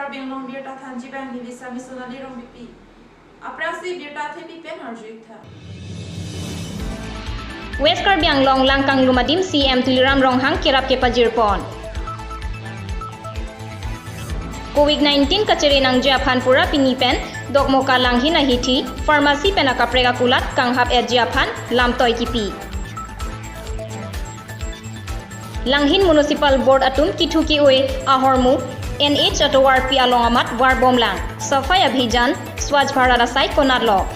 Karbi Anglong birta thanji bang ni bisa misonali rong bipi. Aprasi birta the pipen harjuik tha. West Karbi Anglong langkang lumadim CM tuliram ronghang kirap ke pajirpon. COVID-19 kaceri nang Japan pura pinipen dok moka langhin ahiti farmasi pena kaprega kulat kanghap Japan lam toy kipi. Langhin Municipal Board atum kithuki oi ahormu NH atowar pi along amat war bomlang safai abhijan Swachh Bharat asai konarlo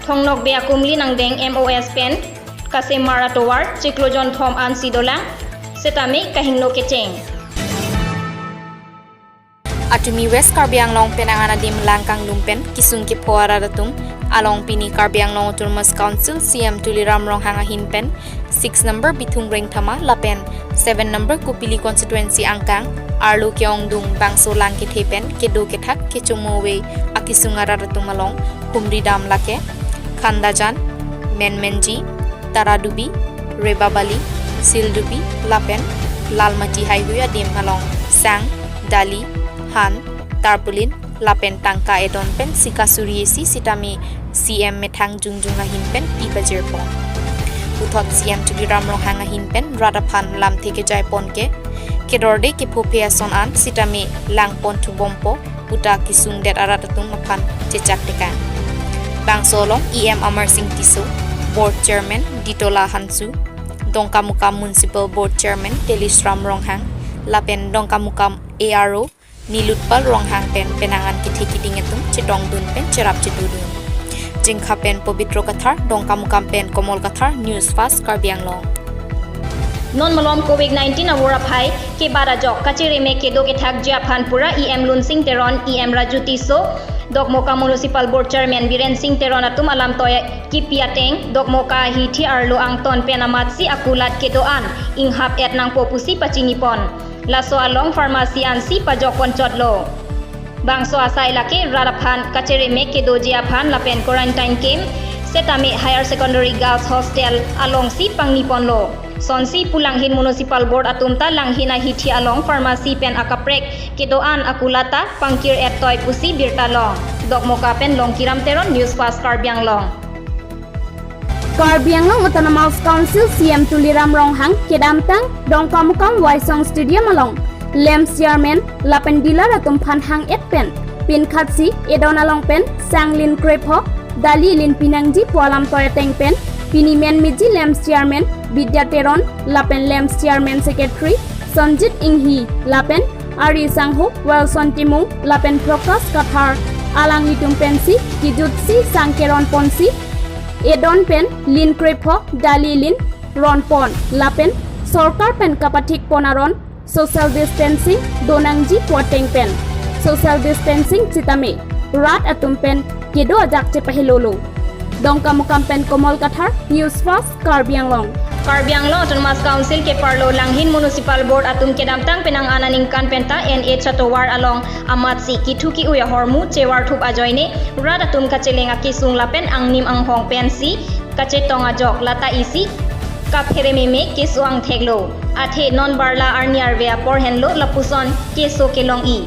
Thongnok bea kumli nang deng MOS pen kase maratowar chiklojon thom an sidolang setame kahingno kecheng Atumi West Karbi Anglong penangana dim langkang lumpen kisung ki phoara datum along pini Karbi Anglong Autonomous Council CM tuliram ronghanga hinpen 6 number bitung reng thama lapen 7 number kupili constituency angkang arlu kyong dung bangso lang ke thepen ke do ke thak ke chumowe akisungara datum along humri dam lake khandajan menmenji taradubi rebabali sildubi lapen lalmati highway adim along sang dali Han, Tarpulin, Lapen Tangka Edon Pen, Sikasuriesi, Sitami, CM Metang Jungjunga Hinpen, Ipajirpon. Uthot CM Tuliram Rohanga Hinpen, Radapan Lam Teke Jaipon Ke, Kedorde Ke Popea Son An, Sitami, Langpon Tubompo, Uta Kisung Det Aratatum Mapan, Chechak Tekan. Bang Solong, EM Amar Singh Tiso, Board Chairman, Ditola Hansu, Dongkamukam Municipal Board Chairman, Telistram Ronghang, Lapen Dongkamukam ARO, Nilutpal ronghang pen penangan kithi ngetum chedong dun pen cherap chedudun jingkha pen pobitro kathar dongkamukam pen komol kathar news fast Karbi Anglong non malom COVID-19 awara phai ke bara jok kachiri me ke do ke thak Japan pura EM Lunsing Teron EM Rajuti so Dokmoka Municipal Board Chairman Biren Singh Teron atum alam toy kipiateng Dokmoka hithi arlo angton penamatsi akulat ke doan inghap et nang popusi pachinipon Laso along farmasi ansi pajokon chotlo bangso asai lake rarapan kachere me ke do Japan lapen quarantine camp setame higher secondary girls hostel along si pangnipon lo sonsi pulanghin municipal board atumta langhina hithi along farmasi pen akaprek ke doan akulata pangkir et toy pusi birta long dokmoka pen long kiram teron news fast Karbi Anglong Karbi Anglong Autonomous Council CM tuliram ronghang kedamtang dongkamukam Waisong Stadium along Lems Chairman Lapendila ratum phanhang et pen pin khatsi edon along pen sanglin krepo dali lin pinangji poalam toyateng pen pinimen miji Lems Chairman Bidya Teron Lapen Lems Chairman Secretary Sanjit Inghi Lapen Ari Sangho Wilson Timu Lapen Prokas Kathar Alang Litum Pensi Kijutsi Sangkeron Ponsi Edon pen lin krepo dali lin ron pon lapen sorkar pen kapatik ponaron social distancing donangji poteng pen social distancing citame rat atum pen kedo ajak che pahilolo dongkamukam pen komol kathar news fast Karbi Anglong Karbi Anglong Autonomous Council ke parlo langhin Municipal Board atum kedamtang penang ananingkan penta NH atowar along amatsi kithuki uya hormu chewar thup ajoine rad atum kachelenga kisung lapen angnim anghong pensi kachetong ajok lata isi kapherememe kesuang theglo athe non barla arniar vea porhenlo lapuson keso kelong i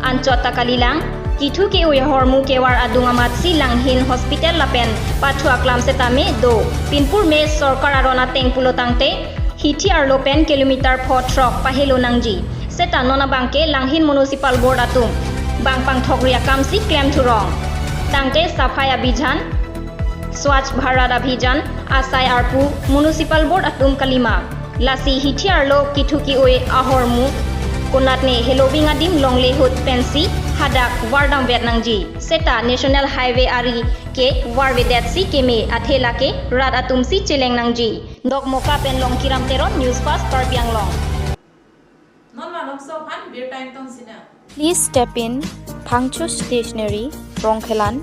anchota kalilang kithuki uya hormu kewar adunga matsi langhin hospital lapen pathua klam setame do pinpur me sarkar arona tengpulo tangte hithi arlo pen kilometer photrok pahelo nangji seta nona bangke langhin Municipal Board atum bangpang thokria kamsi claim thurong tangte safai abhijan Swachh Bharat abhijan asai arpu Municipal Board atum kalima lasi hithi arlo kithuki oi ahormu konatne helobing adim longle hut pensi hadak wardam vetnangji seta national highway ari ke warvedet si keme athela ke rat atumsi cheleng nangji dokmoka pen long kiram teron news fast Karbi Anglong Non malom so phan bir time tong sina. Please step in Phangchu Stationery Rongkhelan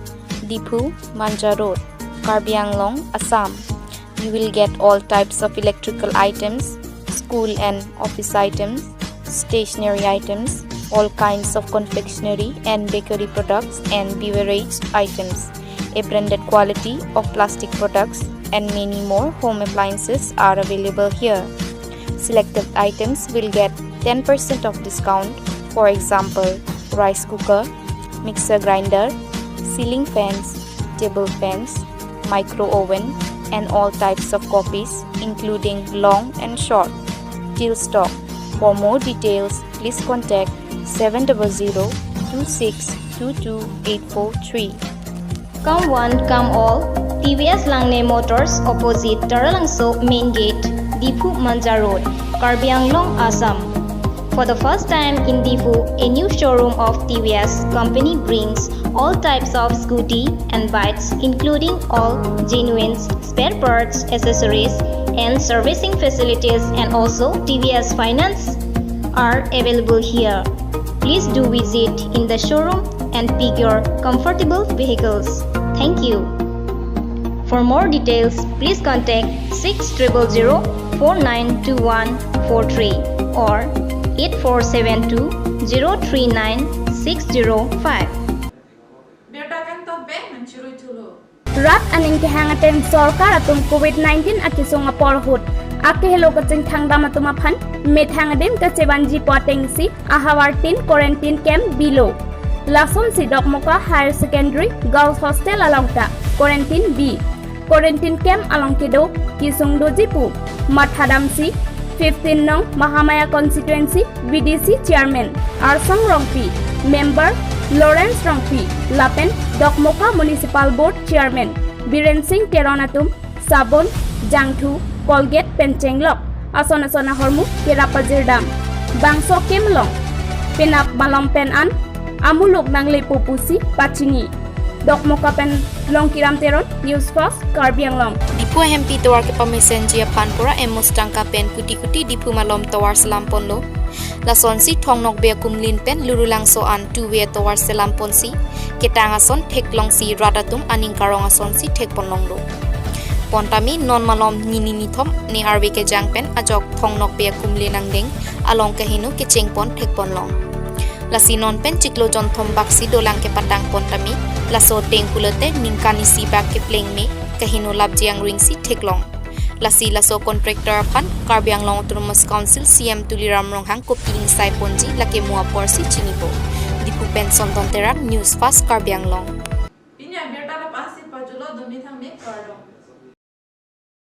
Dipu Manja Road Karbi Anglong Assam you will get all types of electrical items school and office items stationery items all kinds of confectionery and bakery products and beverage items, a branded quality of plastic products, and many more home appliances are available here. Selected items will get 10% of discount, for example, rice cooker, mixer grinder, ceiling fans, table fans, micro oven, and all types of copies, including long and short, till stock. For more details, please contact 700-2622-843. Come one, come all. TVS Langne Motors opposite Taralangso Main Gate, Difu Manja Road, Karbi Anglong, Assam. For the first time in Difu, a new showroom of TVS company brings all types of scooty and bikes, including all genuine spare parts, accessories, and servicing facilities, and also TVS Finance are available here. Please do visit in the showroom and pick your comfortable vehicles. Thank you. For more details, please contact 6000-492143 or 8472-039-605. Birta kan to ben mencuri dulu. Rat aning kehangaten sorkar atum COVID-19 akisong aporhut. Ake hello kacing thangdam atumapan methangadim kacebanji poteng si ahawartin quarantine camp below. Lasom si Dokmoka Higher Secondary Girls Hostel alongta quarantine B. Quarantine camp along Kedo Kisung Dojipu Mathadam si 15 nong Mahamaya Constituency VDC Chairman Arsong Rongpi Member Lawrence Rongpi Lapen Dokmoka Municipal Board Chairman Biren Singh Keronatum Sabon Jangthu Colgate Penchenglok Asona Sona Hormu Kerapajirdam Bangso Kemlong Penap Malom Penan Amulok Nangle Popusi Pachini Dokmoka Pen Long Kiram Teron News First Karbi Anglong Dipu MP tawar ke pamisen jia panpura emos tangka pen kuti-kuti dipu malom tawar selampon lo. Lason si thong nok bea kumlin pen lurulang soan tuwe tawar selampon si. Ketanga son thek long si radatum aning karong ason si thek pon long lo. Pontami non malom nini nithom ni arwe ke jang pen ajok thong nok bea kumlin ang ding along ke hinu ke cheng pon thek pon long. Lasi non pen ciklo jon thom baksi dolang ke patang pontami laso teng kulete ningkani si bak ke pleng me kahino lab jiang ring si theklong lasi laso contractor pan Karbi Anglong Autonomous Council CM Tuliram Ronghang ko piling sai ponji lake mua por si chinipo dipu pen son ton terak news fast Karbi Anglong.